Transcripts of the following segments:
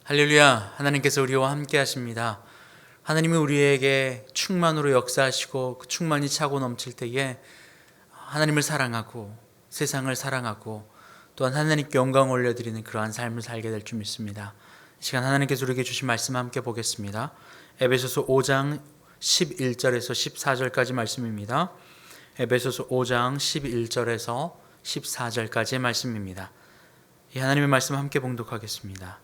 할렐루야. 하나님께서 우리와 함께 하십니다. 하나님이 우리에게 충만으로 역사하시고 그 충만이 차고 넘칠 때에 하나님을 사랑하고 세상을 사랑하고 또한 하나님께 영광 올려드리는 그러한 삶을 살게 될 줄 믿습니다. 이 시간 하나님께서 우리에게 주신 말씀 함께 보겠습니다. 에베소서 5장 11절에서 14절까지 말씀입니다. 에베소서 5장 11절에서 14절까지의 말씀입니다. 이 하나님의 말씀 함께 봉독하겠습니다.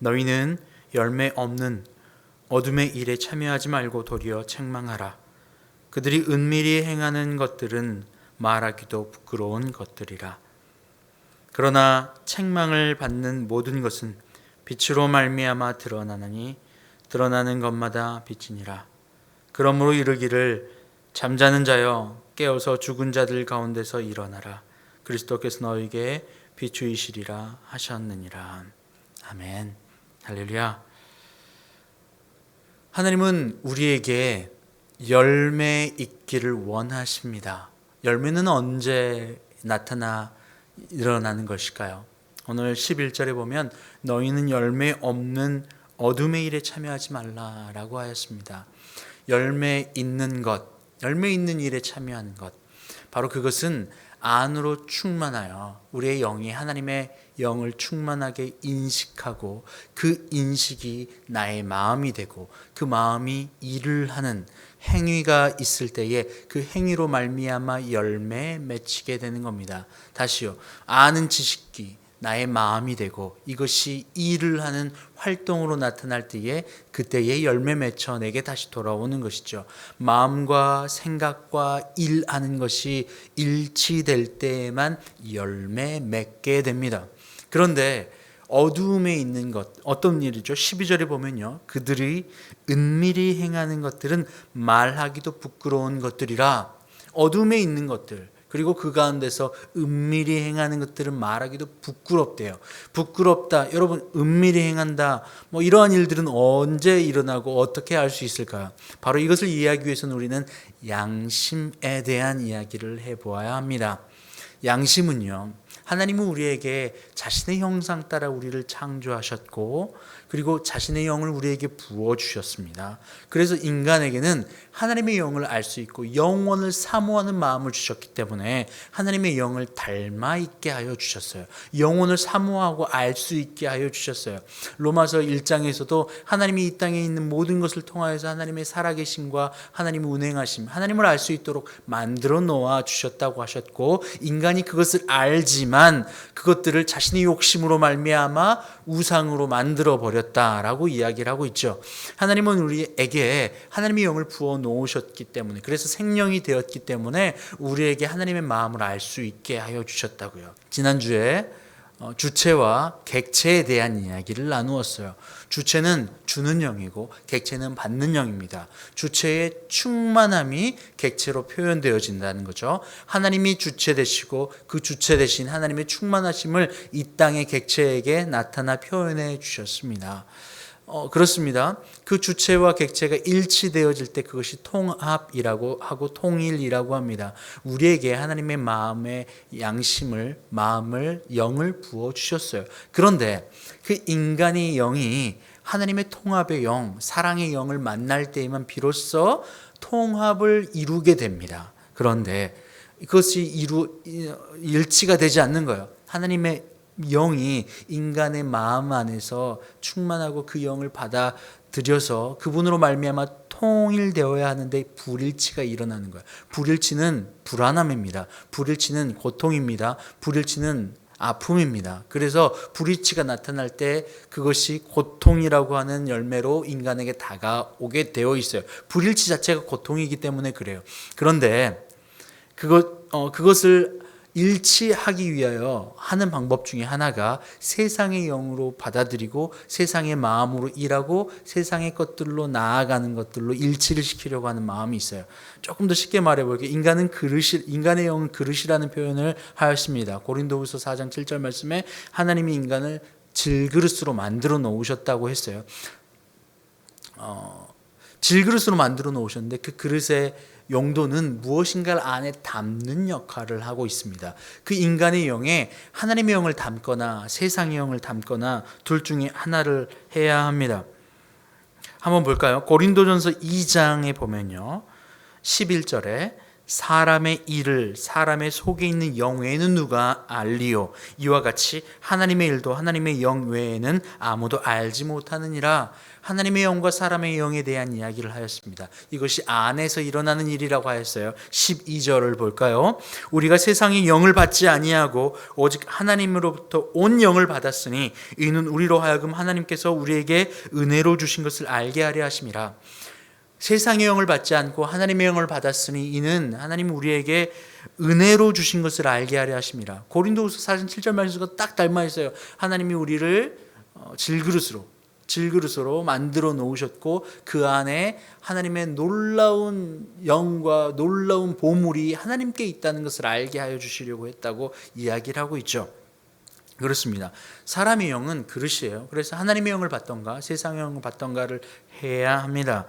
너희는 열매 없는 어둠의 일에 참여하지 말고 도리어 책망하라. 그들이 은밀히 행하는 것들은 말하기도 부끄러운 것들이라. 그러나 책망을 받는 모든 것은 빛으로 말미암아 드러나느니 드러나는 것마다 빛이니라. 그러므로 이르기를 잠자는 자여 깨어서 죽은 자들 가운데서 일어나라. 그리스도께서 너희에게 비추이시리라 하셨느니라. 아멘. 할렐루야. 하나님은 우리에게 열매 있기를 원하십니다. 열매는 언제 일어나는 것일까요? 오늘 11절에 보면 너희는 열매 없는 어둠의 일에 참여하지 말라라고 하였습니다. 열매 있는 것, 열매 있는 일에 참여하는 것, 바로 그것은 안으로 충만하여 우리의 영이 하나님의 영을 충만하게 인식하고 그 인식이 나의 마음이 되고 그 마음이 일을 하는 행위가 있을 때에 그 행위로 말미암아 열매 맺히게 되는 겁니다. 다시요. 아는 지식이 나의 마음이 되고 이것이 일을 하는 활동으로 나타날 때에 그때의 열매 맺혀 내게 다시 돌아오는 것이죠. 마음과 생각과 일하는 것이 일치될 때에만 열매 맺게 됩니다. 그런데 어두움에 있는 것, 어떤 일이죠? 12절에 보면요. 그들이 은밀히 행하는 것들은 말하기도 부끄러운 것들이라. 어두움에 있는 것들, 그리고 그 가운데서 은밀히 행하는 것들은 말하기도 부끄럽대요. 부끄럽다. 여러분, 은밀히 행한다. 이러한 일들은 언제 일어나고 어떻게 할 수 있을까요? 바로 이것을 이해하기 위해서는 우리는 양심에 대한 이야기를 해보아야 합니다. 양심은요, 하나님은 우리에게 자신의 형상 따라 우리를 창조하셨고 그리고 자신의 영을 우리에게 부어주셨습니다. 그래서 인간에게는 하나님의 영을 알 수 있고 영원을 사모하는 마음을 주셨기 때문에 하나님의 영을 닮아 있게 하여 주셨어요. 영원을 사모하고 알 수 있게 하여 주셨어요. 로마서 1장에서도 하나님이 이 땅에 있는 모든 것을 통하여서 하나님의 살아계심과 하나님의 운행하심, 하나님을 알 수 있도록 만들어 놓아 주셨다고 하셨고 인간이 그것을 알지만 그것들을 자신의 욕심으로 말미암아 우상으로 만들어 버렸다라고 이야기를 하고 있죠. 하나님은 우리에게 하나님의 영을 부어 놓으셨기 때문에, 그래서 생명이 되었기 때문에 우리에게 하나님의 마음을 알 수 있게 하여 주셨다고요. 지난주에 주체와 객체에 대한 이야기를 나누었어요. 주체는 주는 영이고 객체는 받는 영입니다. 주체의 충만함이 객체로 표현되어진다는 거죠. 하나님이 주체 되시고 그 주체 되신 하나님의 충만하심을 이 땅의 객체에게 나타나 표현해 주셨습니다. 그렇습니다. 그 주체와 객체가 일치되어질 때 그것이 통합이라고 하고 통일이라고 합니다. 우리에게 하나님의 마음의 양심을, 마음을, 영을 부어주셨어요. 그런데 그 인간의 영이 하나님의 통합의 영, 사랑의 영을 만날 때에만 비로소 통합을 이루게 됩니다. 그런데 그것이 일치가 되지 않는 거예요. 하나님의 영이 인간의 마음 안에서 충만하고 그 영을 받아들여서 그분으로 말미암아 통일되어야 하는데 불일치가 일어나는 거예요. 불일치는 불안함입니다. 불일치는 고통입니다. 불일치는 아픔입니다. 그래서 불일치가 나타날 때 그것이 고통이라고 하는 열매로 인간에게 다가오게 되어 있어요. 불일치 자체가 고통이기 때문에 그래요. 그런데 그것을 일치하기 위하여 하는 방법 중에 하나가 세상의 영으로 받아들이고 세상의 마음으로 일하고 세상의 것들로 나아가는 것들로 일치를 시키려고 하는 마음이 있어요. 조금 더 쉽게 말해볼게요. 인간의 영은 그릇이라는 표현을 하였습니다. 고린도후서 4장 7절 말씀에 하나님이 인간을 질그릇으로 만들어 놓으셨다고 했어요. 질그릇으로 만들어 놓으셨는데 그 그릇에 용도는 무엇인가를 안에 담는 역할을 하고 있습니다. 그 인간의 영에 하나님의 영을 담거나 세상의 영을 담거나 둘 중에 하나를 해야 합니다. 한번 볼까요? 고린도전서 2장에 보면요, 11절에 사람의 일을 사람의 속에 있는 영 외에는 누가 알리요? 이와 같이 하나님의 일도 하나님의 영 외에는 아무도 알지 못하느니라. 하나님의 영과 사람의 영에 대한 이야기를 하였습니다. 이것이 안에서 일어나는 일이라고 하였어요. 12절을 볼까요? 우리가 세상의 영을 받지 아니하고 오직 하나님으로부터 온 영을 받았으니 이는 우리로 하여금 하나님께서 우리에게 은혜로 주신 것을 알게 하려 하심이라. 세상의 영을 받지 않고 하나님의 영을 받았으니 이는 하나님이 우리에게 은혜로 주신 것을 알게 하려 하심이라. 고린도후서 4장 7절 말씀과 딱 닮아 있어요. 하나님이 우리를 질그릇으로 만들어 놓으셨고 그 안에 하나님의 놀라운 영과 놀라운 보물이 하나님께 있다는 것을 알게 하여 주시려고 했다고 이야기를 하고 있죠. 그렇습니다. 사람의 영은 그릇이에요. 그래서 하나님의 영을 받던가 세상의 영을 받던가를 해야 합니다.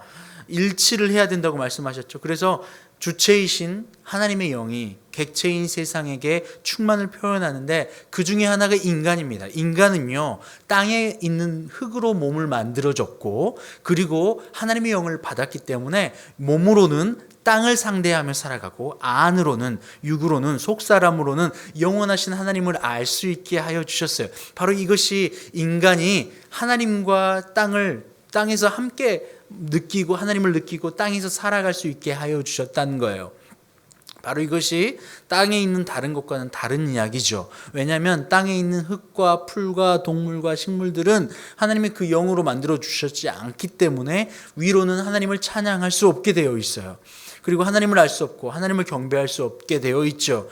일치를 해야 된다고 말씀하셨죠. 그래서 주체이신 하나님의 영이 객체인 세상에게 충만을 표현하는데 그 중에 하나가 인간입니다. 인간은요, 땅에 있는 흙으로 몸을 만들어졌고 그리고 하나님의 영을 받았기 때문에 몸으로는 땅을 상대하며 살아가고 안으로는, 육으로는, 속사람으로는 영원하신 하나님을 알 수 있게 하여 주셨어요. 바로 이것이 인간이 하나님과 땅에서 함께 느끼고 하나님을 느끼고 땅에서 살아갈 수 있게 하여 주셨다는 거예요. 바로 이것이 땅에 있는 다른 것과는 다른 이야기죠. 왜냐하면 땅에 있는 흙과 풀과 동물과 식물들은 하나님의 그 영으로 만들어 주셨지 않기 때문에 위로는 하나님을 찬양할 수 없게 되어 있어요. 그리고 하나님을 알 수 없고 하나님을 경배할 수 없게 되어 있죠.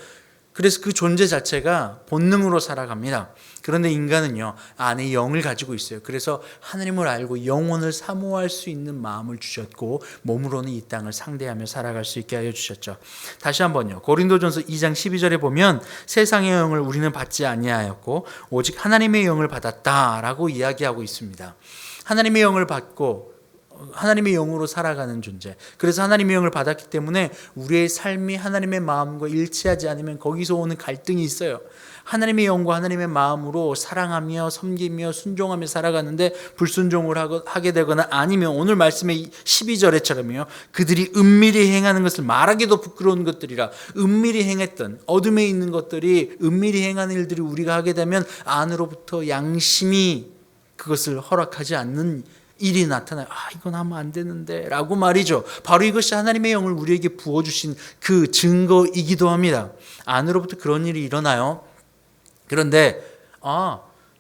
그래서 그 존재 자체가 본능으로 살아갑니다. 그런데 인간은요, 안에 영을 가지고 있어요. 그래서 하나님을 알고 영혼을 사모할 수 있는 마음을 주셨고 몸으로는 이 땅을 상대하며 살아갈 수 있게 하여 주셨죠. 다시 한번요. 고린도전서 2장 12절에 보면 세상의 영을 우리는 받지 아니하였고 오직 하나님의 영을 받았다라고 이야기하고 있습니다. 하나님의 영을 받고 하나님의 영으로 살아가는 존재. 그래서 하나님의 영을 받았기 때문에 우리의 삶이 하나님의 마음과 일치하지 않으면 거기서 오는 갈등이 있어요. 하나님의 영과 하나님의 마음으로 사랑하며 섬기며 순종하며 살아가는데 불순종을 하게 되거나 아니면 오늘 말씀의 12절에처럼요, 그들이 은밀히 행하는 것을 말하기도 부끄러운 것들이라. 은밀히 행했던 어둠에 있는 것들이, 은밀히 행하는 일들이 우리가 하게 되면 안으로부터 양심이 그것을 허락하지 않는 일이 나타나요. 이건 하면 안 되는데 라고 말이죠. 바로 이것이 하나님의 영을 우리에게 부어주신 그 증거이기도 합니다. 안으로부터 그런 일이 일어나요. 그런데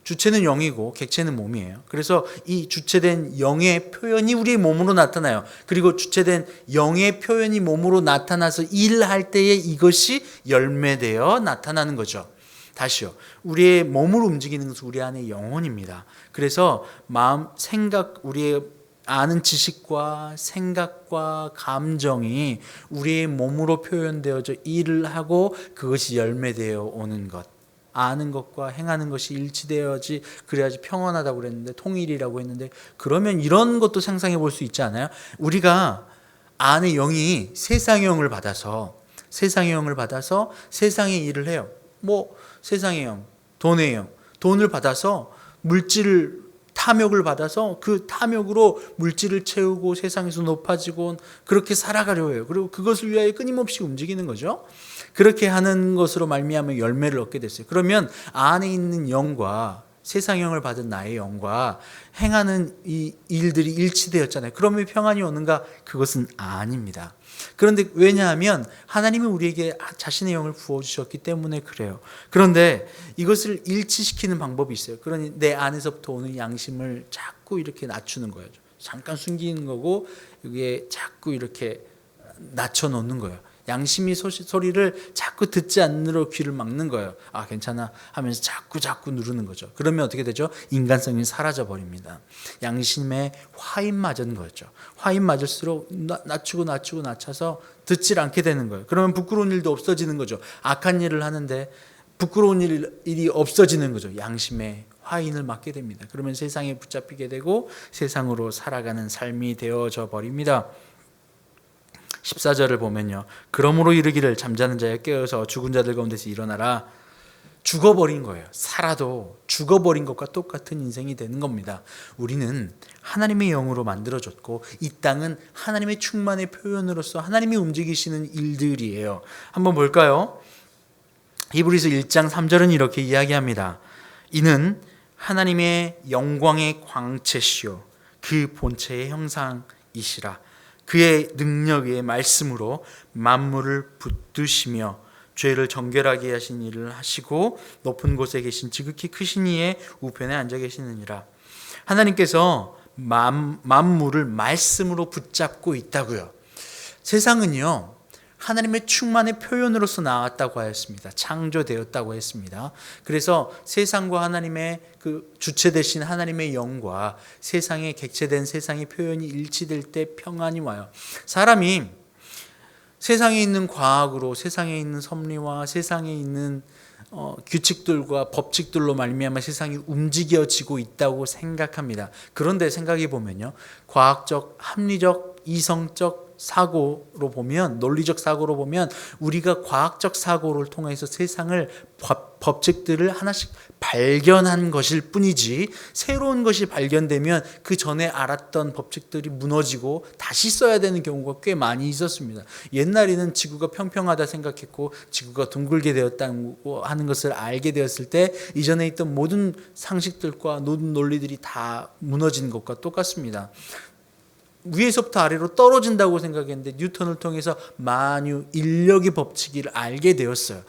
주체는 영이고 객체는 몸이에요. 그래서 이 주체된 영의 표현이 우리의 몸으로 나타나요. 그리고 주체된 영의 표현이 몸으로 나타나서 일할 때에 이것이 열매되어 나타나는 거죠. 다시요. 우리의 몸을 움직이는 것은 우리 안의 영혼입니다. 그래서 마음, 생각, 우리의 아는 지식과 생각과 감정이 우리의 몸으로 표현되어져 일을 하고 그것이 열매되어 오는 것. 아는 것과 행하는 것이 일치되어야지, 그래야지 평안하다고 그랬는데, 통일이라고 했는데, 그러면 이런 것도 상상해 볼 수 있지 않아요? 우리가 안의 영이 세상의 영을 받아서 세상의 일을 해요. 세상의 영, 돈의 영, 돈을 받아서 탐욕을 받아서 그 탐욕으로 물질을 채우고 세상에서 높아지고 그렇게 살아가려 해요. 그리고 그것을 위하여 끊임없이 움직이는 거죠. 그렇게 하는 것으로 말미암아 열매를 얻게 됐어요. 그러면 안에 있는 영과 세상 영을 받은 나의 영과 행하는 이 일들이 일치되었잖아요. 그러면 평안이 오는가? 그것은 아닙니다. 그런데 왜냐하면 하나님이 우리에게 자신의 영을 부어주셨기 때문에 그래요. 그런데 이것을 일치시키는 방법이 있어요. 그러니 내 안에서부터 오는 양심을 자꾸 이렇게 낮추는 거예요. 잠깐 숨기는 거고 이게 자꾸 이렇게 낮춰놓는 거예요. 양심이 소리를 자꾸 듣지 않으려 귀를 막는 거예요. 괜찮아 하면서 자꾸 누르는 거죠. 그러면 어떻게 되죠? 인간성이 사라져 버립니다. 양심에 화인 맞은 거죠. 화인 맞을수록 낮춰서 듣질 않게 되는 거예요. 그러면 부끄러운 일도 없어지는 거죠. 악한 일을 하는데 부끄러운 일이 없어지는 거죠. 양심에 화인을 맞게 됩니다. 그러면 세상에 붙잡히게 되고 세상으로 살아가는 삶이 되어져 버립니다. 14절을 보면요. 그러므로 이르기를 잠자는 자여 깨어서 죽은 자들 가운데서 일어나라. 죽어버린 거예요. 살아도 죽어버린 것과 똑같은 인생이 되는 겁니다. 우리는 하나님의 영으로 만들어졌고 이 땅은 하나님의 충만의 표현으로서 하나님이 움직이시는 일들이에요. 한번 볼까요? 히브리서 1장 3절은 이렇게 이야기합니다. 이는 하나님의 영광의 광채시요 그 본체의 형상이시라. 그의 능력의 말씀으로 만물을 붙드시며 죄를 정결하게 하신 일을 하시고 높은 곳에 계신 지극히 크신 이의 우편에 앉아 계시느니라. 하나님께서 만물을 말씀으로 붙잡고 있다고요. 세상은요 하나님의 충만의 표현으로서 나왔다고 하였습니다. 창조되었다고 했습니다. 그래서 세상과 하나님의 그 주체 되신 하나님의 영과 세상의 객체된 세상의 표현이 일치될 때 평안이 와요. 사람이 세상에 있는 과학으로 세상에 있는 섭리와 세상에 있는 규칙들과 법칙들로 말미암아 세상이 움직여지고 있다고 생각합니다. 그런데 생각해 보면요, 과학적, 합리적, 이성적 사고로 보면, 논리적 사고로 보면 우리가 과학적 사고를 통해서 세상을 법칙들을 하나씩 발견한 것일 뿐이지 새로운 것이 발견되면 그 전에 알았던 법칙들이 무너지고 다시 써야 되는 경우가 꽤 많이 있었습니다. 옛날에는 지구가 평평하다 생각했고 지구가 둥글게 되었다고 하는 것을 알게 되었을 때 이전에 있던 모든 상식들과 모든 논리들이 다 무너진 것과 똑같습니다. 위에서부터 아래로 떨어진다고 생각했는데 뉴턴을 통해서 만유, 인력의 법칙을 알게 되었어요.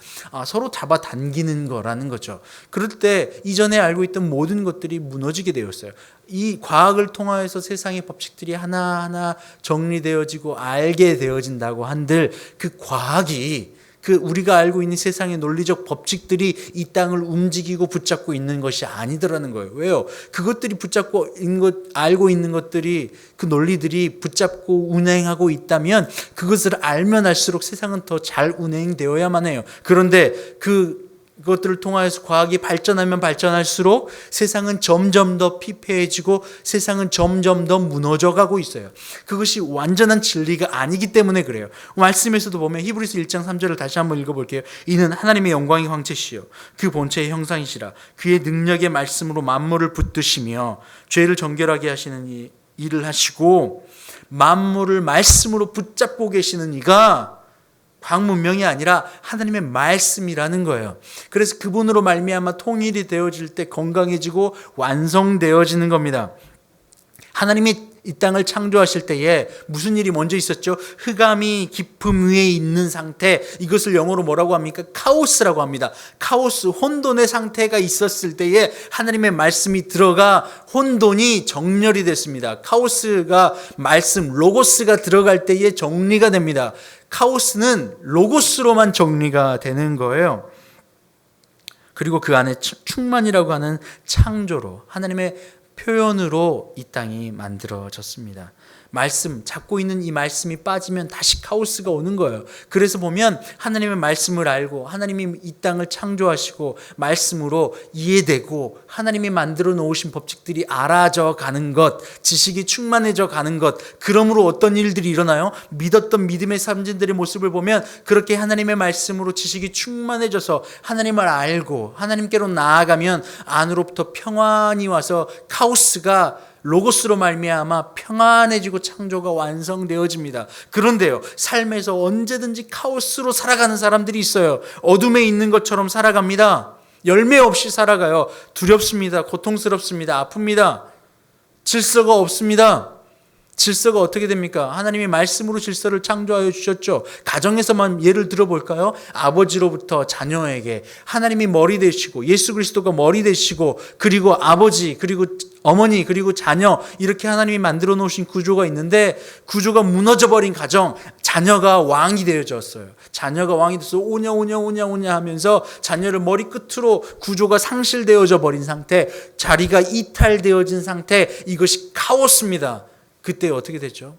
서로 잡아당기는 거라는 거죠. 그럴 때 이전에 알고 있던 모든 것들이 무너지게 되었어요. 이 과학을 통하여서 세상의 법칙들이 하나하나 정리되어지고 알게 되어진다고 한들 그 과학이 우리가 알고 있는 세상의 논리적 법칙들이 이 땅을 움직이고 붙잡고 있는 것이 아니더라는 거예요. 왜요? 그것들이 붙잡고 있는 것, 알고 있는 것들이 그 논리들이 붙잡고 운행하고 있다면 그것을 알면 알수록 세상은 더 잘 운행되어야만 해요. 그런데 그것들을 통하여서 과학이 발전하면 발전할수록 세상은 점점 더 피폐해지고 세상은 점점 더 무너져가고 있어요. 그것이 완전한 진리가 아니기 때문에 그래요. 말씀에서도 보면 히브리서 1장 3절을 다시 한번 읽어볼게요. 이는 하나님의 영광의 광채시요 그 본체의 형상이시라. 그의 능력의 말씀으로 만물을 붙드시며 죄를 정결하게 하시는 일을 하시고 만물을 말씀으로 붙잡고 계시는 이가 과학문명이 아니라 하나님의 말씀이라는 거예요. 그래서 그분으로 말미암아 통일이 되어질 때 건강해지고 완성되어지는 겁니다. 하나님이 이 땅을 창조하실 때에 무슨 일이 먼저 있었죠? 흑암이 깊음 위에 있는 상태, 이것을 영어로 뭐라고 합니까? 카오스라고 합니다. 카오스, 혼돈의 상태가 있었을 때에 하나님의 말씀이 들어가 혼돈이 정렬이 됐습니다. 카오스가 말씀, 로고스가 들어갈 때에 정리가 됩니다. 카오스는 로고스로만 정리가 되는 거예요. 그리고 그 안에 충만이라고 하는 창조로 하나님의 표현으로 이 땅이 만들어졌습니다. 말씀, 잡고 있는 이 말씀이 빠지면 다시 카오스가 오는 거예요. 그래서 보면 하나님의 말씀을 알고 하나님이 이 땅을 창조하시고 말씀으로 이해되고 하나님이 만들어 놓으신 법칙들이 알아져 가는 것, 지식이 충만해져 가는 것, 그러므로 어떤 일들이 일어나요? 믿었던 믿음의 사람들의 모습을 보면 그렇게 하나님의 말씀으로 지식이 충만해져서 하나님을 알고 하나님께로 나아가면 안으로부터 평안이 와서 카오스가 로고스로 말미암아 평안해지고 창조가 완성되어집니다. 그런데요, 삶에서 언제든지 카오스로 살아가는 사람들이 있어요. 어둠에 있는 것처럼 살아갑니다. 열매 없이 살아가요. 두렵습니다. 고통스럽습니다. 아픕니다. 질서가 없습니다. 질서가 어떻게 됩니까? 하나님이 말씀으로 질서를 창조하여 주셨죠. 가정에서만 예를 들어볼까요? 아버지로부터 자녀에게 하나님이 머리 되시고 예수 그리스도가 머리 되시고 그리고 아버지 그리고 어머니 그리고 자녀, 이렇게 하나님이 만들어 놓으신 구조가 있는데 구조가 무너져버린 가정, 자녀가 왕이 되어졌어요. 자녀가 왕이 돼서 오냐 하면서 자녀를 머리 끝으로 구조가 상실되어져 버린 상태, 자리가 이탈되어진 상태, 이것이 카오스입니다. 그때 어떻게 됐죠?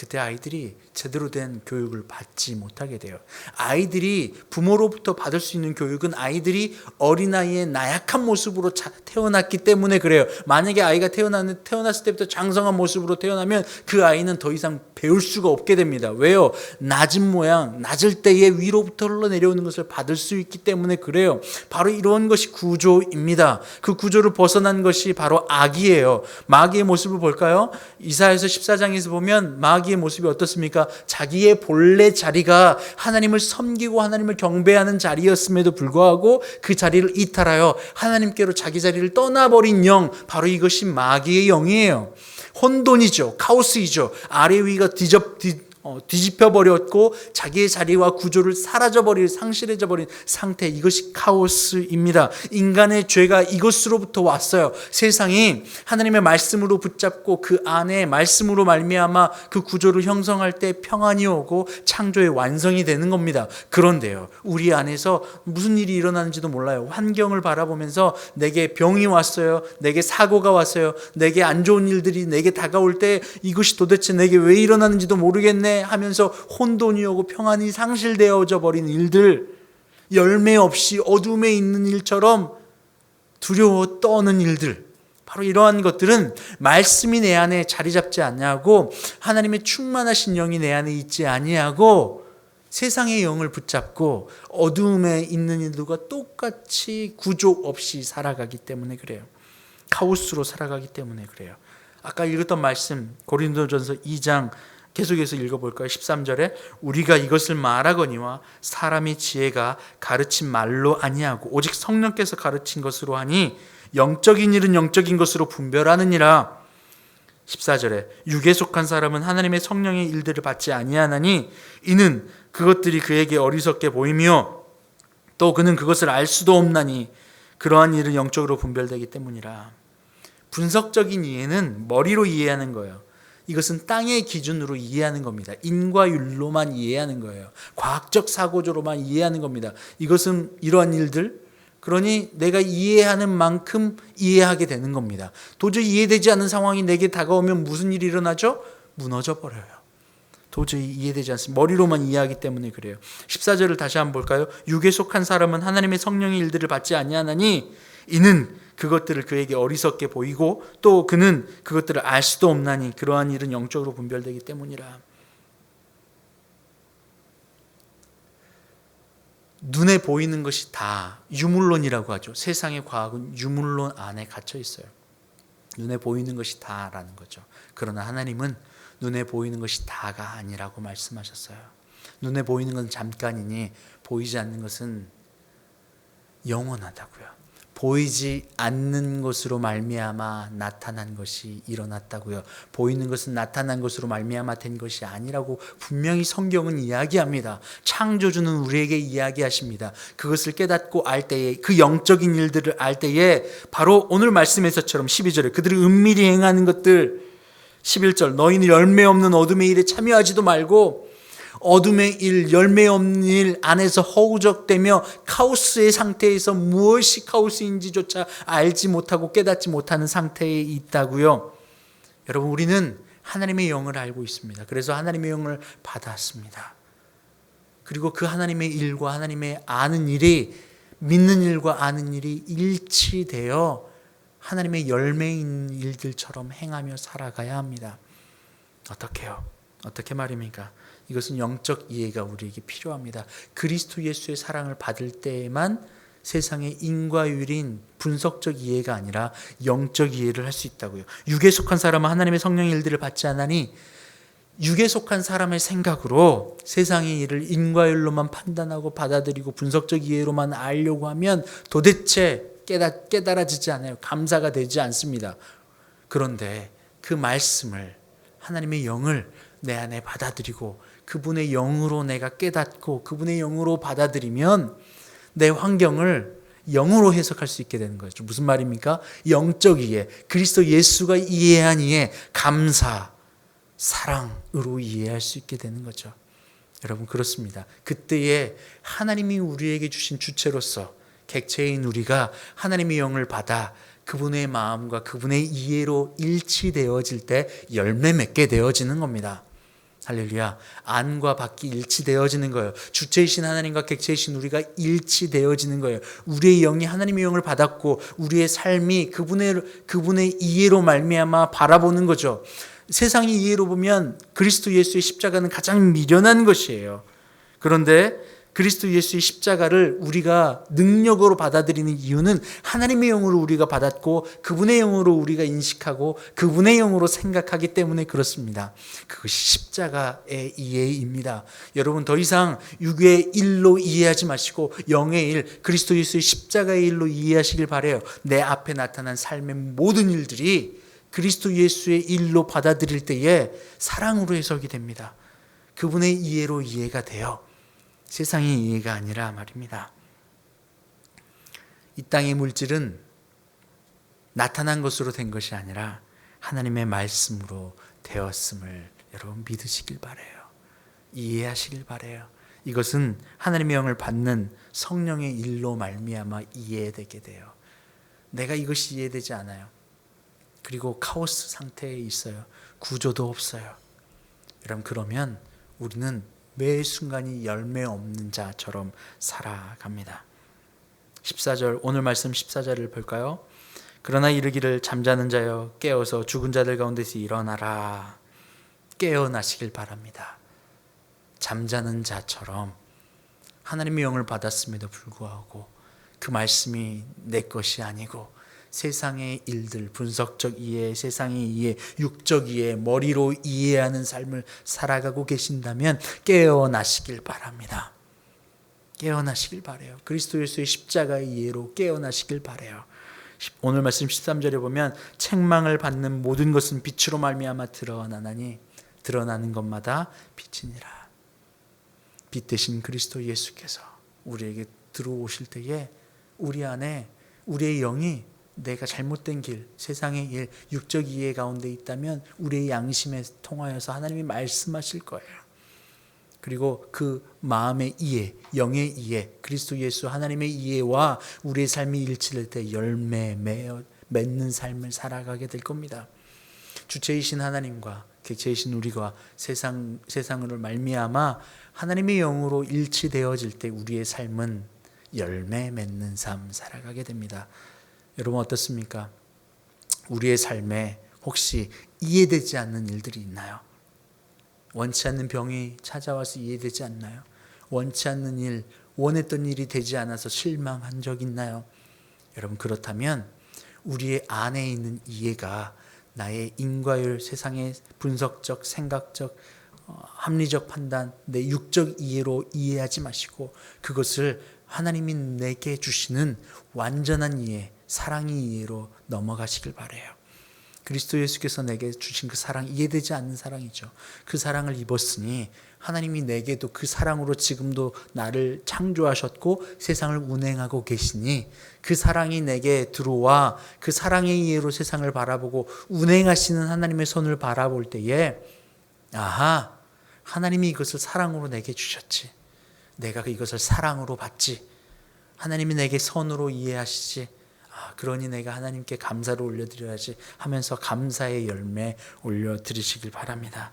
그때 아이들이 제대로 된 교육을 받지 못하게 돼요. 아이들이 부모로부터 받을 수 있는 교육은 아이들이 어린아이의 나약한 모습으로 태어났기 때문에 그래요. 만약에 아이가 태어났을 때부터 장성한 모습으로 태어나면 그 아이는 더 이상 배울 수가 없게 됩니다. 왜요? 낮을 때에 위로부터 흘러내려오는 것을 받을 수 있기 때문에 그래요. 바로 이런 것이 구조입니다. 그 구조를 벗어난 것이 바로 악이에요. 마귀의 모습을 볼까요? 이사야서 14장에서 보면 마귀의 모습이 어떻습니까? 자기의 본래 자리가 하나님을 섬기고 하나님을 경배하는 자리였음에도 불구하고 그 자리를 이탈하여 하나님께로 자기 자리를 떠나버린 영, 바로 이것이 마귀의 영이에요. 혼돈이죠. 카오스이죠. 아래 위가 뒤집혀버렸고 자기의 자리와 구조를 상실해져버린 상태, 이것이 카오스입니다. 인간의 죄가 이것으로부터 왔어요. 세상이 하나님의 말씀으로 붙잡고 그 안에 말씀으로 말미암아 그 구조를 형성할 때 평안이 오고 창조의 완성이 되는 겁니다. 그런데요, 우리 안에서 무슨 일이 일어나는지도 몰라요. 환경을 바라보면서 내게 병이 왔어요, 내게 사고가 왔어요, 내게 안 좋은 일들이 내게 다가올 때 이것이 도대체 내게 왜 일어나는지도 모르겠네 하면서 혼돈이 오고 평안이 상실되어져 버린 일들, 열매 없이 어둠에 있는 일처럼 두려워 떠는 일들, 바로 이러한 것들은 말씀이 내 안에 자리 잡지 아니하고 하나님의 충만하신 영이 내 안에 있지 아니하고 세상의 영을 붙잡고 어둠에 있는 일들과 똑같이 구조 없이 살아가기 때문에 그래요. 카오스로 살아가기 때문에 그래요. 아까 읽었던 말씀 고린도전서 2장 계속해서 읽어볼까요? 13절에 우리가 이것을 말하거니와 사람의 지혜가 가르친 말로 아니하고 오직 성령께서 가르친 것으로 하니 영적인 일은 영적인 것으로 분별하느니라. 14절에 육에 속한 사람은 하나님의 성령의 일들을 받지 아니하나니 이는 그것들이 그에게 어리석게 보이며 또 그는 그것을 알 수도 없나니 그러한 일은 영적으로 분별되기 때문이라. 분석적인 이해는 머리로 이해하는 거예요. 이것은 땅의 기준으로 이해하는 겁니다. 인과율로만 이해하는 거예요. 과학적 사고조로만 이해하는 겁니다. 이것은 이러한 일들, 그러니 내가 이해하는 만큼 이해하게 되는 겁니다. 도저히 이해되지 않는 상황이 내게 다가오면 무슨 일이 일어나죠? 무너져 버려요. 도저히 이해되지 않습니다. 머리로만 이해하기 때문에 그래요. 14절을 다시 한번 볼까요? 육에 속한 사람은 하나님의 성령의 일들을 받지 아니하나니 이는 그것들을 그에게 어리석게 보이고 또 그는 그것들을 알 수도 없나니 그러한 일은 영적으로 분별되기 때문이라. 눈에 보이는 것이 다 유물론이라고 하죠. 세상의 과학은 유물론 안에 갇혀 있어요. 눈에 보이는 것이 다라는 거죠. 그러나 하나님은 눈에 보이는 것이 다가 아니라고 말씀하셨어요. 눈에 보이는 건 잠깐이니 보이지 않는 것은 영원하다고요. 보이지 않는 것으로 말미암아 나타난 것이 일어났다고요. 보이는 것은 나타난 것으로 말미암아 된 것이 아니라고 분명히 성경은 이야기합니다. 창조주는 우리에게 이야기하십니다. 그것을 깨닫고 알 때에, 그 영적인 일들을 알 때에 바로 오늘 말씀에서처럼 12절에 그들이 은밀히 행하는 것들, 11절 너희는 열매 없는 어둠의 일에 참여하지도 말고 어둠의 일, 열매 없는 일 안에서 허우적대며 카오스의 상태에서 무엇이 카오스인지조차 알지 못하고 깨닫지 못하는 상태에 있다고요. 여러분, 우리는 하나님의 영을 알고 있습니다. 그래서 하나님의 영을 받았습니다. 그리고 그 하나님의 일과 하나님의 아는 일이, 믿는 일과 아는 일이 일치되어 하나님의 열매인 일들처럼 행하며 살아가야 합니다. 어떻게요? 어떻게 말입니까? 이것은 영적 이해가 우리에게 필요합니다. 그리스도 예수의 사랑을 받을 때에만 세상의 인과율인 분석적 이해가 아니라 영적 이해를 할 수 있다고요. 육에 속한 사람은 하나님의 성령의 일들을 받지 않으니 육에 속한 사람의 생각으로 세상의 일을 인과율로만 판단하고 받아들이고 분석적 이해로만 알려고 하면 도대체 깨달아지지 않아요. 감사가 되지 않습니다. 그런데 그 말씀을, 하나님의 영을 내 안에 받아들이고 그분의 영으로 내가 깨닫고 그분의 영으로 받아들이면 내 환경을 영으로 해석할 수 있게 되는 거죠. 무슨 말입니까? 영적 이해, 그리스도 예수가 이해한 이해, 감사, 사랑으로 이해할 수 있게 되는 거죠. 여러분, 그렇습니다. 그때에 하나님이 우리에게 주신 주체로서 객체인 우리가 하나님의 영을 받아 그분의 마음과 그분의 이해로 일치되어질 때 열매 맺게 되어지는 겁니다. 할렐루야. 안과 밖이 일치되어지는 거예요. 주체이신 하나님과 객체이신 우리가 일치되어지는 거예요. 우리의 영이 하나님의 영을 받았고 우리의 삶이 그분의 이해로 말미암아 바라보는 거죠. 세상의 이해로 보면 그리스도 예수의 십자가는 가장 미련한 것이에요. 그런데 그리스도 예수의 십자가를 우리가 능력으로 받아들이는 이유는 하나님의 영으로 우리가 받았고 그분의 영으로 우리가 인식하고 그분의 영으로 생각하기 때문에 그렇습니다. 그것이 십자가의 이해입니다. 여러분 더 이상 육의 일로 이해하지 마시고 영의 일, 그리스도 예수의 십자가의 일로 이해하시길 바라요. 내 앞에 나타난 삶의 모든 일들이 그리스도 예수의 일로 받아들일 때에 사랑으로 해석이 됩니다. 그분의 이해로 이해가 돼요. 세상의 이해가 아니라 말입니다. 이 땅의 물질은 나타난 것으로 된 것이 아니라 하나님의 말씀으로 되었음을 여러분 믿으시길 바라요. 이해하시길 바라요. 이것은 하나님의 영을 받는 성령의 일로 말미암아 이해되게 돼요. 내가 이것이 이해되지 않아요. 그리고 카오스 상태에 있어요. 구조도 없어요. 여러분 그러면 우리는 매 순간이 열매 없는 자처럼 살아갑니다. 14절 오늘 말씀 14절을 볼까요? 그러나 이르기를 잠자는 자여 깨어서 죽은 자들 가운데서 일어나라. 깨어나시길 바랍니다. 잠자는 자처럼 하나님의 영을 받았음에도 불구하고 그 말씀이 내 것이 아니고 세상의 일들, 분석적 이해, 세상의 이해, 육적 이해, 머리로 이해하는 삶을 살아가고 계신다면 깨어나시길 바랍니다. 깨어나시길 바라요. 그리스도 예수의 십자가의 이해로 깨어나시길 바라요. 오늘 말씀 13절에 보면 책망을 받는 모든 것은 빛으로 말미암아 드러나나니 드러나는 것마다 빛이니라. 빛 대신 그리스도 예수께서 우리에게 들어오실 때에 우리 안에 우리의 영이 내가 잘못된 길, 세상의 일, 육적 이해 가운데 있다면 우리의 양심에 통하여서 하나님이 말씀하실 거예요. 그리고 그 마음의 이해, 영의 이해, 그리스도 예수 하나님의 이해와 우리의 삶이 일치될 때 열매 맺는 삶을 살아가게 될 겁니다. 주체이신 하나님과 객체이신 우리가 세상으로 말미암아 하나님의 영으로 일치되어질 때 우리의 삶은 열매 맺는 삶 살아가게 됩니다. 여러분 어떻습니까? 우리의 삶에 혹시 이해되지 않는 일들이 있나요? 원치 않는 병이 찾아와서 이해되지 않나요? 원치 않는 일, 원했던 일이 되지 않아서 실망한 적 있나요? 여러분 그렇다면 우리의 안에 있는 이해가 나의 인과율, 세상의 분석적, 생각적, 합리적 판단, 내 육적 이해로 이해하지 마시고 그것을 하나님이 내게 주시는 완전한 이해, 사랑의 이해로 넘어가시길 바라요. 그리스도 예수께서 내게 주신 그 사랑, 이해되지 않는 사랑이죠. 그 사랑을 입었으니 하나님이 내게도 그 사랑으로 지금도 나를 창조하셨고 세상을 운행하고 계시니 그 사랑이 내게 들어와 그 사랑의 이해로 세상을 바라보고 운행하시는 하나님의 손을 바라볼 때에 아하, 하나님이 이것을 사랑으로 내게 주셨지. 내가 이것을 사랑으로 받지. 하나님이 내게 선으로 이해하시지. 그러니 내가 하나님께 감사를 올려드려야지 하면서 감사의 열매 올려드리시길 바랍니다.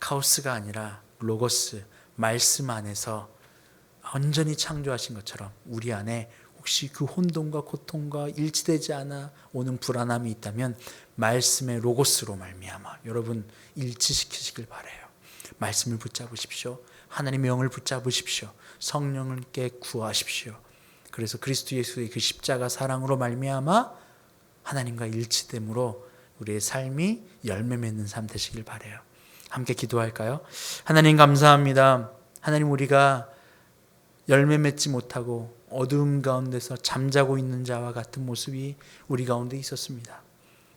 카오스가 아니라 로고스, 말씀 안에서 온전히 창조하신 것처럼 우리 안에 혹시 그 혼돈과 고통과 일치되지 않아 오는 불안함이 있다면 말씀의 로고스로 말미암아 여러분 일치시키시길 바라요. 말씀을 붙잡으십시오. 하나님의 영을 붙잡으십시오. 성령께 구하십시오. 그래서 그리스도 예수의 그 십자가 사랑으로 말미암아 하나님과 일치됨으로 우리의 삶이 열매 맺는 삶 되시길 바라요. 함께 기도할까요? 하나님 감사합니다. 하나님 우리가 열매 맺지 못하고 어두움 가운데서 잠자고 있는 자와 같은 모습이 우리 가운데 있었습니다.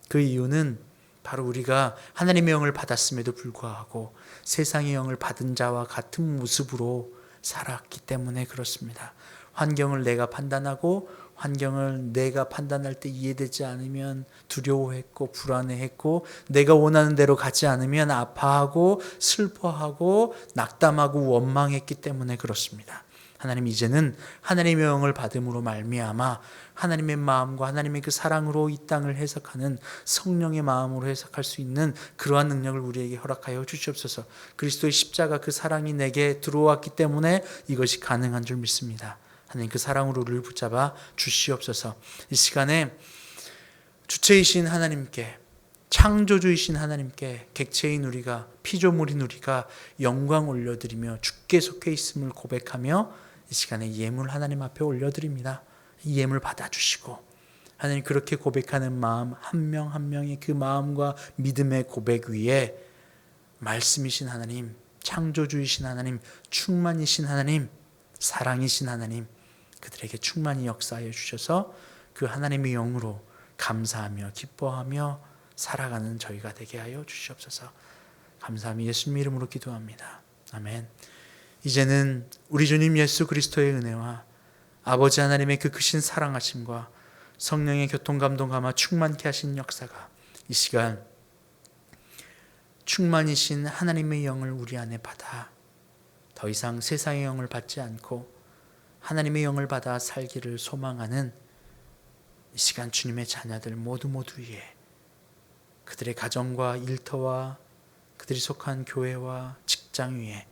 그 이유는 바로 우리가 하나님의 영을 받았음에도 불구하고 세상의 영을 받은 자와 같은 모습으로 살았기 때문에 그렇습니다. 환경을 내가 판단하고 환경을 내가 판단할 때 이해되지 않으면 두려워했고 불안해했고 내가 원하는 대로 가지 않으면 아파하고 슬퍼하고 낙담하고 원망했기 때문에 그렇습니다. 하나님, 이제는 하나님의 영을 받음으로 말미암아 하나님의 마음과 하나님의 그 사랑으로 이 땅을 해석하는 성령의 마음으로 해석할 수 있는 그러한 능력을 우리에게 허락하여 주시옵소서. 그리스도의 십자가 그 사랑이 내게 들어왔기 때문에 이것이 가능한 줄 믿습니다. 하나님, 그 사랑으로 우리를 붙잡아 주시옵소서. 이 시간에 주체이신 하나님께, 창조주이신 하나님께 객체인 우리가, 피조물인 우리가 영광 올려드리며 주께 속해 있음을 고백하며 이 시간에 예물 하나님 앞에 올려드립니다. 이 예물 받아주시고, 하나님, 그렇게 고백하는 마음 한 명 한 명의 그 마음과 믿음의 고백 위에 말씀이신 하나님, 창조주이신 하나님, 충만이신 하나님, 사랑이신 하나님, 그들에게 충만히 역사하여 주셔서 그 하나님의 영으로 감사하며 기뻐하며 살아가는 저희가 되게 하여 주시옵소서. 감사함이 예수님 이름으로 기도합니다. 아멘. 이제는 우리 주님 예수 그리스도의 은혜와 아버지 하나님의 그 크신 사랑하심과 성령의 교통감동 감화 충만케 하신 역사가 이 시간 충만이신 하나님의 영을 우리 안에 받아 더 이상 세상의 영을 받지 않고 하나님의 영을 받아 살기를 소망하는 이 시간 주님의 자녀들 모두 위에, 그들의 가정과 일터와 그들이 속한 교회와 직장 위에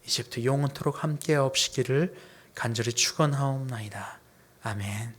이제부터 영원토록 함께 없으기를 간절히 축원하옵나이다. 아멘.